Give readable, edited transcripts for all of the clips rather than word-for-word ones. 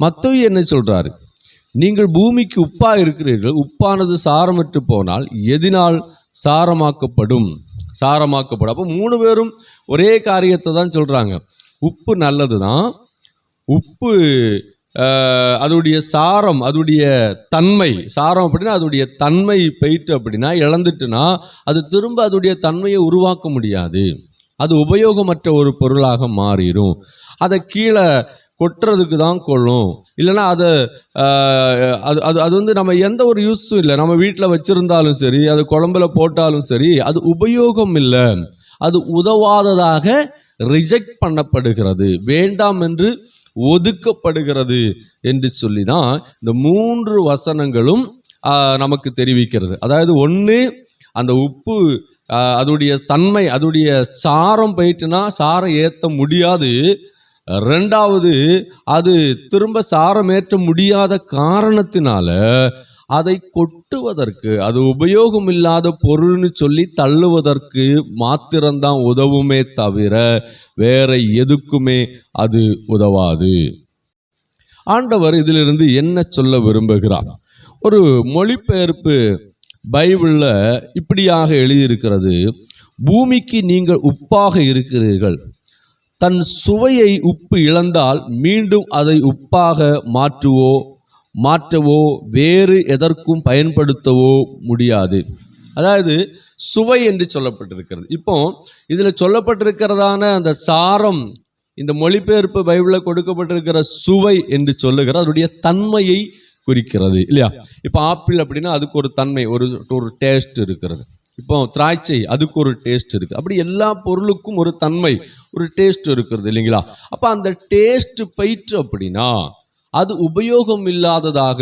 மத்தேயு என்ன சொல்றாரு? நீங்கள் பூமிக்கு உப்பா இருக்கிறீர்கள். உப்பானது சாரமற்று போனால் எதினால் சாரமாக்கப்படும்? அப்போ 3 பேரும் ஒரே காரியத்தை தான் சொல்றாங்க. உப்பு நல்லது தான். உப்பு அதோடைய சாரம், அதோடைய தன்மை, சாரம் அப்படின்னா அதோடைய தன்மை போயிட்டு அப்படின்னா இழந்துட்டுனா அது திரும்ப அதோடைய தன்மையை உருவாக்க முடியாது. அது உபயோகமற்ற ஒரு பொருளாக மாறிடும். அதை கீழே கொட்டுறதுக்கு தான் கொள்ளும். இல்லைன்னா அதை அது வந்து நம்ம எந்த ஒரு யூஸும் இல்லை. நம்ம வீட்டில் வச்சுருந்தாலும் சரி, அது குழம்புல போட்டாலும் சரி, அது உபயோகம் இல்லை. அது உதவாததாக ரிஜெக்ட் பண்ணப்படுகிறது, வேண்டாம் என்று ஒதுக்கப்படுகிறது என்று சொல்லி தான் இந்த 3 வசனங்களும் நமக்கு தெரிவிக்கிறது. அதாவது ஒன்று, அந்த உப்பு அதோடைய தன்மை, அதோடைய சாரம் போயிட்டுனா சாரம் ஏற்ற முடியாது. 2வது, அது திரும்ப சாரமேற்ற முடியாத காரணத்தினால அதை கொட்டுவதற்கு, அது உபயோகம் இல்லாத பொருள்னு சொல்லி தள்ளுவதற்கு மாத்திரம்தான் உதவுமே தவிர வேற எதுக்குமே அது உதவாது. ஆண்டவர் இதிலிருந்து என்ன சொல்ல விரும்புகிறார்? ஒரு மொழிபெயர்ப்பு பைபிளில் இப்படியாக எழுதியிருக்கிறது: பூமிக்கு நீங்கள் உப்பாக இருக்கிறீர்கள். தன் சுவையை உப்பு இழந்தால் மீண்டும் அதை உப்பாக மாற்றவோ வேறு எதற்கும் பயன்படுத்தவோ முடியாது. அதாவது சுவை என்று சொல்லப்பட்டிருக்கிறது. இப்போ இதில் சொல்லப்பட்டிருக்கிறதான அந்த சாரம், இந்த மொழிபெயர்ப்பு பைபிளில் கொடுக்கப்பட்டிருக்கிற சுவை என்று சொல்லுகிற அதனுடைய தன்மையை குறிக்கிறது இல்லையா? இப்போ ஆப்பிள் அப்படின்னா அதுக்கு ஒரு தன்மை, ஒரு டேஸ்ட் இருக்கிறது. இப்போ திராட்சை, அதுக்கு ஒரு டேஸ்ட் இருக்குது. அப்படி எல்லா பொருளுக்கும் ஒரு தன்மை, ஒரு டேஸ்ட் இருக்கிறது இல்லைங்களா? அப்போ அந்த டேஸ்ட் போயிற்று அப்படின்னா அது உபயோகம் இல்லாததாக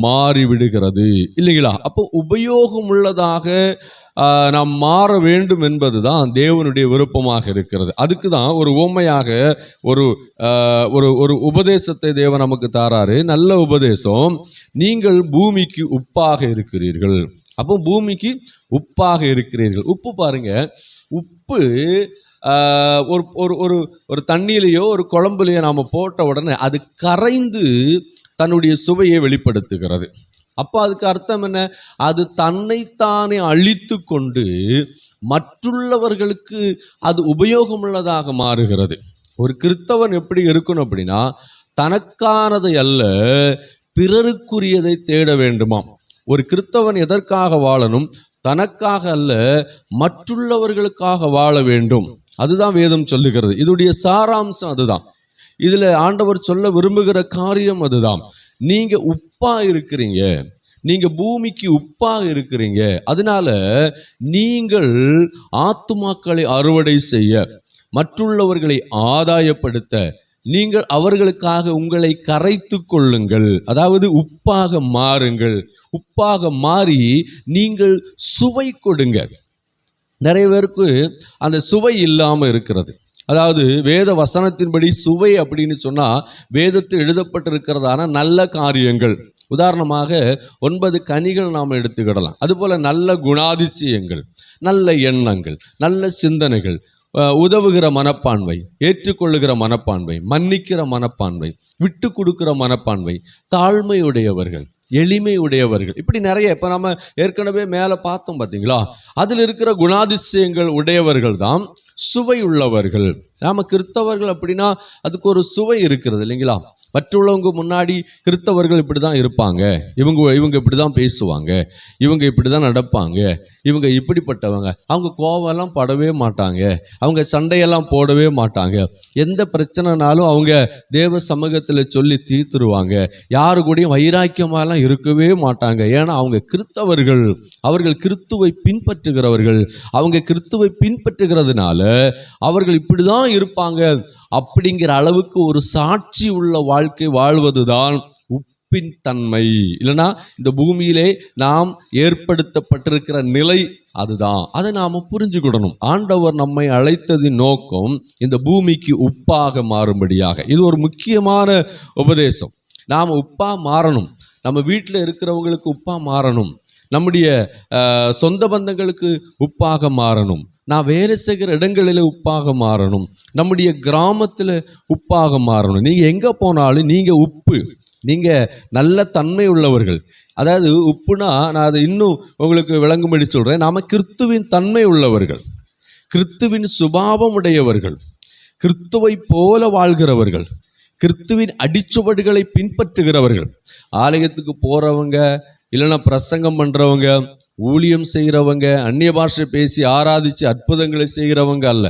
மாறிவிடுகிறது இல்லைங்களா? அப்போ உபயோகம் உள்ளதாக நாம் மாற வேண்டும் என்பது தான் தேவனுடைய விருப்பமாக இருக்கிறது. அதுக்கு தான் ஒரு உவமையாக ஒரு உபதேசத்தை தேவன் நமக்கு தாராரு. நல்ல உபதேசம். நீங்கள் பூமிக்கு உப்பாக இருக்கிறீர்கள். அப்போ பூமிக்கு உப்பாக இருக்கிறீர்கள். உப்பு பாருங்க, உப்பு ஒரு தண்ணியிலையோ ஒரு குழம்புலையோ நாம் போட்ட உடனே அது கரைந்து தன்னுடைய சுவையை வெளிப்படுத்துகிறது. அப்போ அதுக்கு அர்த்தம் என்ன? அது தன்னைத்தானே அழித்து கொண்டு மற்றுள்ளவர்களுக்கு அது உபயோகமுள்ளதாக மாறுகிறது. ஒரு கிறிஸ்தவன் எப்படி இருக்கணும் அப்படின்னா, தனக்கானதை அல்ல பிறருக்குரியதை தேட வேண்டுமாம். ஒரு கிறிஸ்தவன் எதற்காக வாழணும்? தனக்காக அல்ல, மற்றுள்ளவர்களுக்காக வாழ வேண்டும். அதுதான் வேதம் சொல்லுகிறது. இதோடைய சாராம்சம் அதுதான். இதுல ஆண்டவர் சொல்ல விரும்புகிற காரியம் அதுதான். நீங்க உப்பா இருக்கிறீங்க, நீங்க பூமிக்கு உப்பாக இருக்கிறீங்க. அதனால நீங்கள் ஆத்துமாக்களை அறுவடை செய்ய, மற்றுள்ளவர்களை ஆதாயப்படுத்த நீங்கள் அவர்களுக்காக உங்களை கரைத்து கொள்ளுங்கள். அதாவது உப்பாக மாறுங்கள். உப்பாக மாறி நீங்கள் சுவை கொடுங்க. நிறைய பேருக்கு அந்த சுவை இல்லாமல் இருக்கிறது. அதாவது வேத வசனத்தின்படி சுவை அப்படின்னு சொன்னால் வேதத்தில் எழுதப்பட்டிருக்கிறதான நல்ல காரியங்கள், உதாரணமாக 9 கனிகள் நாம் எடுத்துக்கிடலாம். அதுபோல் நல்ல குணாதிசயங்கள், நல்ல எண்ணங்கள், நல்ல சிந்தனைகள், உதவுகிற மனப்பான்மை, ஏற்றுக்கொள்ளுகிற மனப்பான்மை, மன்னிக்கிற மனப்பான்மை, விட்டு கொடுக்கிற மனப்பான்மை, தாழ்மையுடையவர்கள், எளிமை உடையவர்கள், இப்படி நிறைய. இப்போ நம்ம ஏற்கனவே மேலே பார்த்தோம் பார்த்தீங்களா? அதில் இருக்கிற குணாதிசயங்கள் உடையவர்கள் தான் சுவை உள்ளவர்கள். நாம் கிறிஸ்தவர்கள் அப்படின்னா அதுக்கு ஒரு சுவை இருக்கிறது இல்லைங்களா? மற்றவங்க முன்னாடி கிறிஸ்தவர்கள் இப்படி தான் இருப்பாங்க, இவங்க இப்படி தான் பேசுவாங்க, இவங்க இப்படி தான் நடப்பாங்க, இவங்க இப்படிப்பட்டவங்க, அவங்க கோவம்லாம் படவே மாட்டாங்க, அவங்க சண்டையெல்லாம் போடவே மாட்டாங்க, எந்த பிரச்சனைனாலும் அவங்க தேவ சமூகத்தில் சொல்லி தீர்த்துருவாங்க, யாரு கூடயும் வைராக்கியமாலாம் இருக்கவே மாட்டாங்க. ஏன்னா அவங்க கிறிஸ்தவர்கள், அவர்கள் கிறிஸ்துவை பின்பற்றுகிறவர்கள். அவங்க கிறிஸ்துவை பின்பற்றுகிறதுனால அவர்கள் இப்படி தான் இருப்பாங்க அப்படிங்கிற அளவுக்கு ஒரு சாட்சி உள்ள வாழ்க்கை வாழ்வதுதான் உப்பின் தன்மை. இல்லைன்னா இந்த பூமியிலே நாம் ஏற்படுத்தப்பட்டிருக்கிற நிலை அதுதான். அதை நாம் புரிஞ்சுக்கிடணும். ஆண்டவர் நம்மை அழைத்ததின் நோக்கம் இந்த பூமிக்கு உப்பாக மாறும்படியாக. இது ஒரு முக்கியமான உபதேசம். நாம் உப்பா மாறணும். நம்ம வீட்டில் இருக்கிறவங்களுக்கு உப்பா மாறணும். நம்முடைய சொந்த பந்தங்களுக்கு உப்பாக மாறணும். நான் வேலை செய்கிற இடங்களில் உப்பாக மாறணும், நம்முடைய கிராமத்தில் உப்பாக மாறணும். நீங்கள் எங்கே போனாலும் நீங்கள் உப்பு, நீங்கள் நல்ல தன்மை உள்ளவர்கள். அதாவது உப்புனா நான் அதை இன்னும் உங்களுக்கு விளங்கும்படி சொல்கிறேன். நாம் கிறிஸ்துவின் தன்மை உள்ளவர்கள், கிறிஸ்துவின் சுபாவம் உடையவர்கள், கிறிஸ்துவை போல வாழ்கிறவர்கள், கிறிஸ்துவின் அடிச்சுவடுகளை பின்பற்றுகிறவர்கள். ஆலயத்துக்கு போகிறவங்க, இல்லைன்னா பிரசங்கம் பண்ணுறவங்க, ஊழியம் செய்கிறவங்க, அந்நிய பாஷை பேசி ஆராதித்து அற்புதங்களை செய்கிறவங்க அல்ல.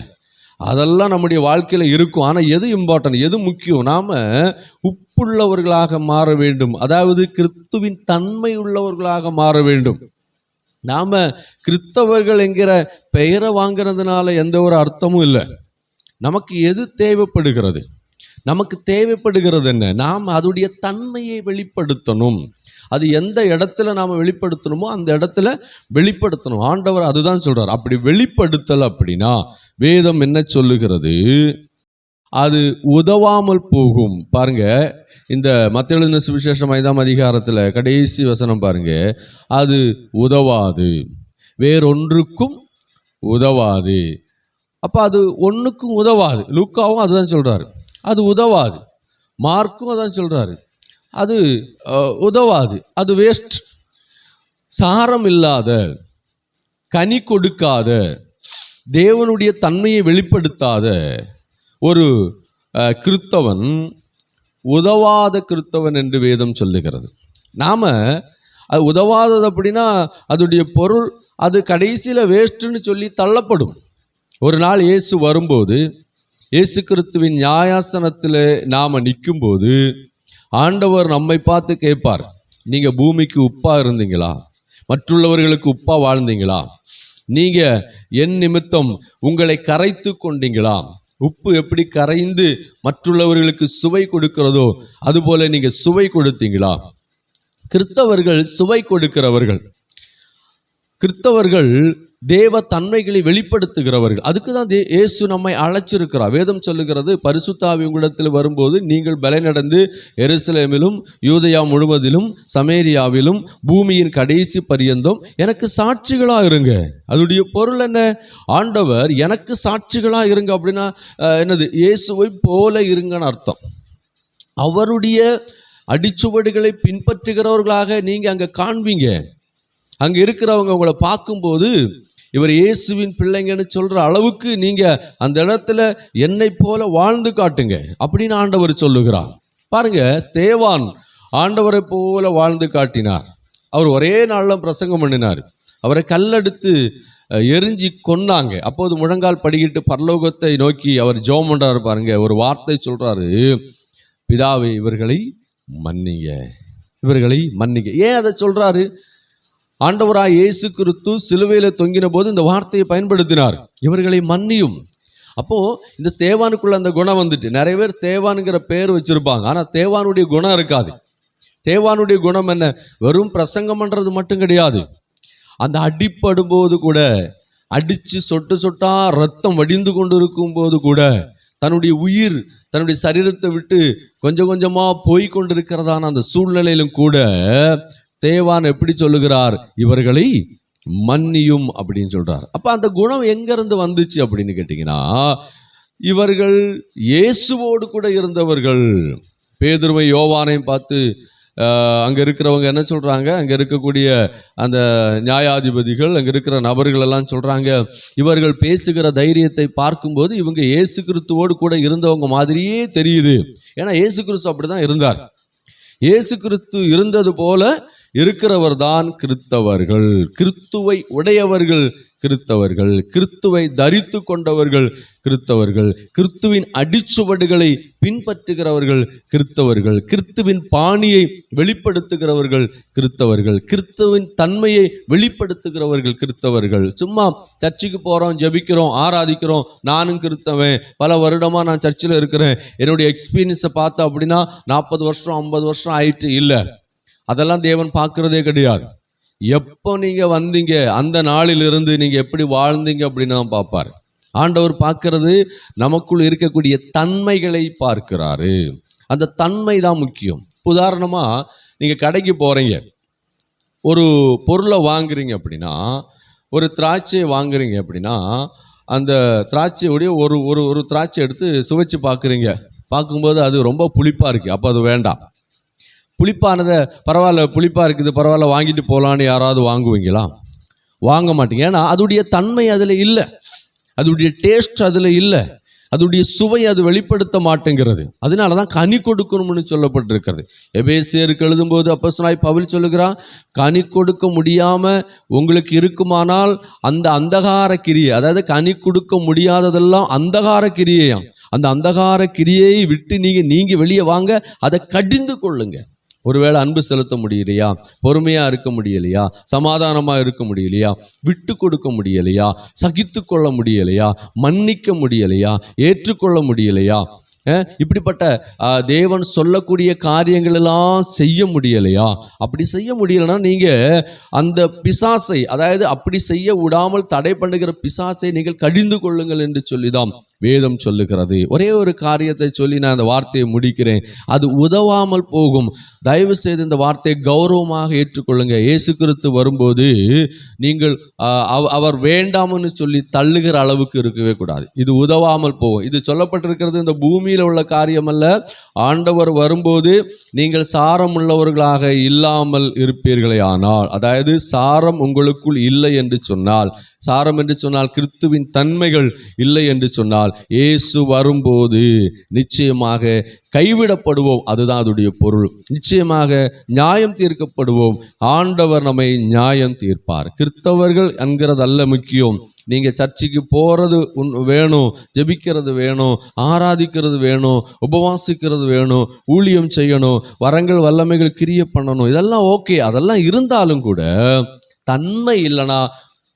அதெல்லாம் நம்முடைய வாழ்க்கையில் இருக்கும். ஆனால் எது இம்பார்ட்டன்ட், எது முக்கியம்? நாம் உப்புள்ளவர்களாக மாற வேண்டும். அதாவது கிறிஸ்துவின் தன்மை உள்ளவர்களாக மாற வேண்டும். நாம் கிறிஸ்தவர்கள் என்கிற பெயரை வாங்கிறதுனால எந்த ஒரு அர்த்தமும் இல்லை. நமக்கு எது தேவைப்படுகிறது? நமக்கு தேவைப்படுகிறது என்ன? நாம் அதோடைய தன்மையை வெளிப்படுத்தணும். அது எந்த இடத்துல நாம் வெளிப்படுத்தணுமோ அந்த இடத்துல வெளிப்படுத்தணும். ஆண்டவர் அதுதான் சொல்றார். அப்படி வெளிப்படுத்தல் அப்படின்னா வேதம் என்ன சொல்லுகிறது? அது உதவாமல் போகும். பாருங்க, இந்த மத்தேயு எழுதின சுவிசேஷம் 5ஆம் அதிகாரத்தில் கடைசி வசனம் பாருங்க. அது உதவாது, வேறொன்றுக்கும் உதவாது. அப்போ அது ஒன்றுக்கும் உதவாது. லூக்காவும் அதுதான் சொல்றாரு, அது உதவாது. மார்க்கும் அதான் சொல்றாரு, அது உதவாது, அது வேஸ்ட். சாரம் இல்லாத, கனி கொடுக்காத, தேவனுடைய தன்மையை வெளிப்படுத்தாத ஒரு கிறிஸ்தவன் உதவாத கிறிஸ்தவன் என்று வேதம் சொல்லுகிறது. நாம் அது உதவாதது அப்படின்னா அதோடைய பொருள் அது கடைசியில் வேஸ்ட்டுன்னு சொல்லி தள்ளப்படும். ஒரு நாள் இயேசு வரும்போது, இயேசு கிறிஸ்துவின் நியாயாசனத்தில் நாம் நிற்கும்போது ஆண்டவர் நம்மை பார்த்து கேட்பார், நீங்கள் பூமிக்கு உப்பாக இருந்தீங்களா? மற்றுள்ளவர்களுக்கு உப்பாக வாழ்ந்தீங்களா? நீங்கள் என் நிமித்தம் உங்களை கரைத்து கொண்டீங்களா? உப்பு எப்படி கரைந்து மற்றுள்ளவர்களுக்கு சுவை கொடுக்கிறதோ அதுபோல நீங்கள் சுவை கொடுத்தீங்களா? கிறிஸ்தவர்கள் சுவை கொடுக்கிறவர்கள், கிறிஸ்தவர்கள் தேவ தன்மைகளை வெளிப்படுத்துகிறவர்கள். அதுக்கு தான் இயேசு நம்மை அழைச்சிருக்கிறார். வேதம் சொல்லுகிறது, பரிசுத்த ஆவி உங்களிடத்தில் வரும்போது நீங்கள் பலனடைந்து எருசலேமிலும் யூதேயா முழுவதிலும் சமேரியாவிலும் பூமியின் கடைசி பரியந்தம் எனக்கு சாட்சிகளாக இருங்க. அதோடைய பொருள் என்ன? ஆண்டவர் எனக்கு சாட்சிகளாக இருங்க அப்படின்னா என்னது? இயேசுவை போல இருங்கன்னு அர்த்தம். அவருடைய அடிச்சுவடுகளை பின்பற்றுகிறவர்களாக நீங்கள் அங்கே காண்பீங்க. அங்கே இருக்கிறவங்க உங்களை பார்க்கும்போது இவர் இயேசுவின் பிள்ளைங்கன்னு சொல்கிற அளவுக்கு நீங்கள் அந்த இடத்துல என்னை போல வாழ்ந்து காட்டுங்க அப்படின்னு ஆண்டவர் சொல்லுகிறார். பாருங்க, ஸ்தேவான் ஆண்டவரை போல வாழ்ந்து காட்டினார். அவர் ஒரே நாளில் பிரசங்கம் பண்ணினார். அவரை கல்லெடுத்து எரிஞ்சி கொன்னாங்க. அப்போது முழங்கால் படிக்கிட்டு பரலோகத்தை நோக்கி அவர் ஜெபம் பண்றாரு. பாருங்க, ஒரு வார்த்தை சொல்றாரு, பிதாவே இவர்களை மன்னிங்க, இவர்களை மன்னிங்க. ஏன் அதை சொல்றாரு? ஆண்டவராய் இயேசு கிறிஸ்து சிலுவையில் தொங்கின போது இந்த வார்த்தையை பயன்படுத்தினார், இவர்களை மன்னியும். அப்போ இந்த தேவானுக்குள்ள அந்த குணம் வந்துட்டு, நிறைய பேர் தேவானுங்கிற பேர் வச்சிருப்பாங்க, ஆனால் தேவானுடைய குணம் இருக்காது. தேவானுடைய குணம் என்ன? வெறும் பிரசங்கம் பண்றது மட்டும் கிடையாது. அந்த அடிப்படும் போது கூட, அடிச்சு சொட்டு சொட்டா ரத்தம் வடிந்து கொண்டு இருக்கும் போது கூட, தன்னுடைய உயிர் தன்னுடைய சரீரத்தை விட்டு கொஞ்சம் கொஞ்சமா போய் கொண்டிருக்கிறதான அந்த சூழ்நிலையிலும் கூட தேவான் எப்படி சொல்லுகிறார்? இவர்களை மன்னியும் அப்படின்னு சொல்றார். அப்ப அந்த குணம் எங்க இருந்து வந்துச்சு அப்படின்னு கேட்டீங்கன்னா, இவர்கள் இயேசுவோடு கூட இருந்தவர்கள். பேதுருவை யோவானையும் பார்த்து அங்க இருக்கிறவங்க என்ன சொல்றாங்க? அங்க இருக்கக்கூடிய அந்த நியாயாதிபதிகள், அங்க இருக்கிற நபர்கள் எல்லாம் சொல்றாங்க, இவர்கள் பேசுகிற தைரியத்தை பார்க்கும்போது இவங்க இயேசு கிறிஸ்துவோடு கூட இருந்தவங்க மாதிரியே தெரியுது. ஏன்னா இயேசு கிறிஸ்து அப்படிதான் இருந்தார். இயேசு கிறிஸ்து இருந்தது போல இருக்கிறவர் தான் கிறிஸ்தவர்கள். கிறிஸ்துவை உடையவர்கள் கிறிஸ்தவர்கள், கிறிஸ்துவை தரித்து கொண்டவர்கள் கிறிஸ்தவர்கள், கிறிஸ்துவின் அடிச்சுவடுகளை பின்பற்றுகிறவர்கள் கிறிஸ்தவர்கள், கிறிஸ்துவின் பாணியை வெளிப்படுத்துகிறவர்கள் கிறிஸ்தவர்கள், கிறிஸ்துவின் தன்மையை வெளிப்படுத்துகிறவர்கள் கிறிஸ்தவர்கள். சும்மா சர்ச்சுக்கு போகிறோம், ஜெபிக்கிறோம், ஆராதிக்கிறோம், நானும் கிறிஸ்தவன், பல வருடமாக நான் சர்ச்சில் இருக்கிறேன், என்னுடைய எக்ஸ்பீரியன்ஸை பார்த்தா அப்படின்னா 40 வருஷம் 50 வருஷம் ஆயிட்டு இல்லை. அதெல்லாம் தேவன் பார்க்கறதே கிடையாது. எப்போ நீங்க வந்தீங்க அந்த நாளிலிருந்து நீங்க எப்படி வாழ்ந்தீங்க அப்படின்னு தான் பார்ப்பார். ஆண்டவர் பார்க்கிறது நமக்குள் இருக்கக்கூடிய தன்மைகளை பார்க்கிறாரு. அந்த தன்மை தான் முக்கியம். உதாரணமா நீங்க கடைக்கு போறீங்க, ஒரு பொருளை வாங்குறீங்க அப்படின்னா ஒரு திராட்சையை வாங்குறீங்க அப்படின்னா அந்த திராட்சையுடைய ஒரு ஒரு ஒரு திராட்சை எடுத்து சுவைச்சு பார்க்குறீங்க. பார்க்கும்போது அது ரொம்ப புளிப்பாக இருக்குது. அப்போ அது வேண்டாம். புளிப்பானதை பரவாயில்ல, புளிப்பாக இருக்குது, பரவாயில்ல வாங்கிட்டு போகலான்னு யாராவது வாங்குவீங்களா? வாங்க மாட்டீங்க. ஏன்னா அதோடைய தன்மை அதில் இல்லை, அதோடைய டேஸ்ட் அதில் இல்லை, அதோடைய சுவை அது வெளிப்படுத்த மாட்டேங்கிறது. அதனால தான் கனி கொடுக்கணும்னு சொல்லப்பட்டிருக்கிறது. எபேசியருக்கு எழுதும்போது அப்போஸ்தலனாகிய பவுல் சொல்லுகிறான், கனி கொடுக்க முடியாமல் உங்களுக்கு இருக்குமானால் அந்த அந்தகார கிரியை, அதாவது கனி கொடுக்க முடியாததெல்லாம் அந்தகார கிரியையாம், அந்த அந்தகார கிரியையை விட்டு நீங்க வெளியே வாங்க, அதை கடிந்து கொள்ளுங்க. ஒருவேளை அன்பு செலுத்த முடியலையா, பொறுமையாக இருக்க முடியலையா, சமாதானமாக இருக்க முடியலையா, விட்டு கொடுக்க முடியலையா, சகித்து கொள்ள முடியலையா, மன்னிக்க முடியலையா, ஏற்றுக்கொள்ள முடியலையா, இப்படிப்பட்ட தேவன் சொல்லக்கூடிய காரியங்கள் எல்லாம் செய்ய முடியலையா? அப்படி செய்ய முடியலைன்னா நீங்கள் அந்த பிசாசை, அதாவது அப்படி செய்ய விடாமல் தடை பண்ணுகிற பிசாசை நீங்கள் கடிந்து கொள்ளுங்கள் என்று சொல்லிதான் வேதம் சொல்லுகிறது. ஒரே ஒரு காரியத்தை சொல்லி நான் அந்த வார்த்தையை முடிக்கிறேன். அது உதவாமல் போகும். தயவு செய்து இந்த வார்த்தையை கௌரவமாக ஏற்றுக்கொள்ளுங்க. இயேசு கிறிஸ்து வரும்போது நீங்கள் அவர் வேண்டாம்னு சொல்லி தள்ளுகிற அளவுக்கு இருக்கவே கூடாது. இது உதவாமல் போகும். இது சொல்லப்பட்டிருக்கிறது இந்த பூமியில் உள்ள காரியம் அல்ல. ஆண்டவர் வரும்போது நீங்கள் சாரம் உள்ளவர்களாக இல்லாமல் இருப்பீர்களே ஆனால், அதாவது சாரம் உங்களுக்குள் இல்லை என்று சொன்னால், சாரம் என்று சொன்னால் கிறிஸ்துவின் தன்மைகள் இல்லை என்று சொன்னால், இயேசு வரும்போது நிச்சயமாக கைவிடப்படுவோம். அதுதான் அதோடைய பொருள். நிச்சயமாக நியாயம் தீர்க்கப்படுவோம். ஆண்டவர் நம்மை நியாயம் தீர்ப்பார். கிறிஸ்தவர்கள் என்கிறதல்ல முக்கியம். நீங்கள் சர்ச்சுக்கு போகிறது வேணும், ஜெபிக்கிறது வேணும், ஆராதிக்கிறது வேணும், உபவாசிக்கிறது வேணும், ஊழியம் செய்யணும், வரங்கள் வல்லமைகள் கிரியை பண்ணணும், இதெல்லாம் ஓகே. அதெல்லாம் இருந்தாலும் கூட தன்மை இல்லைனா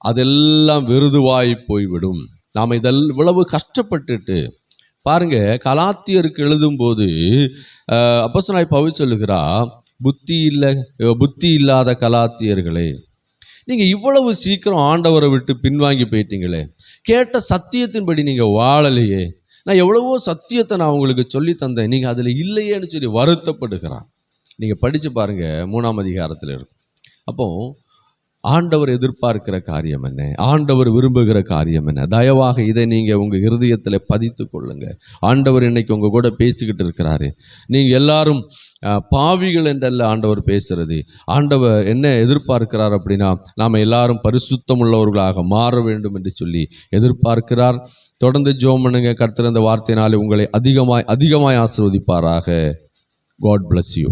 அதெல்லாம் வெறுதுவாய் போய்விடும். நாம் இவ்வளவு கஷ்டப்பட்டுட்டு பாருங்க, கலாத்தியருக்கு எழுதும்போது அப்போஸ்தலனாகிய பவுல் சொல்லுகிறா, புத்தி இல்லாத கலாத்தியர்களே, நீங்கள் இவ்வளவு சீக்கிரம் ஆண்டவரை விட்டு பின்வாங்கி போயிட்டீங்களே, கேட்ட சத்தியத்தின்படி நீங்கள் வாழலையே, நான் எவ்வளவோ சத்தியத்தை நான் உங்களுக்கு சொல்லி தந்தேன், நீங்கள் அதில் இல்லையேன்னு சொல்லி வருத்தப்படுகிறான். நீங்கள் படித்து பாருங்கள், 3ஆம் அதிகாரத்தில் இருக்கும். அப்போ ஆண்டவர் எதிர்பார்க்கிற காரியம் என்ன, ஆண்டவர் விரும்புகிற காரியம் என்ன, தயவாக இதை நீங்கள் உங்கள் இருதயத்தில் பதித்து கொள்ளுங்க. ஆண்டவர் இன்னைக்கு உங்கள் கூட பேசிக்கிட்டு இருக்கிறாரு. நீங்கள் எல்லாரும் பாவிகள் என்றல்ல ஆண்டவர் பேசுறது. ஆண்டவர் என்ன எதிர்பார்க்கிறார் அப்படின்னா, நாம் எல்லாரும் பரிசுத்தம் உள்ளவர்களாக மாற வேண்டும் என்று சொல்லி எதிர்பார்க்கிறார். தொடர்ந்து ஜெபம் பண்ணுங்க. கர்த்தர் இந்த வார்த்தையினாலே உங்களை அதிகமாய் ஆசீர்வதிப்பாராக. God bless you.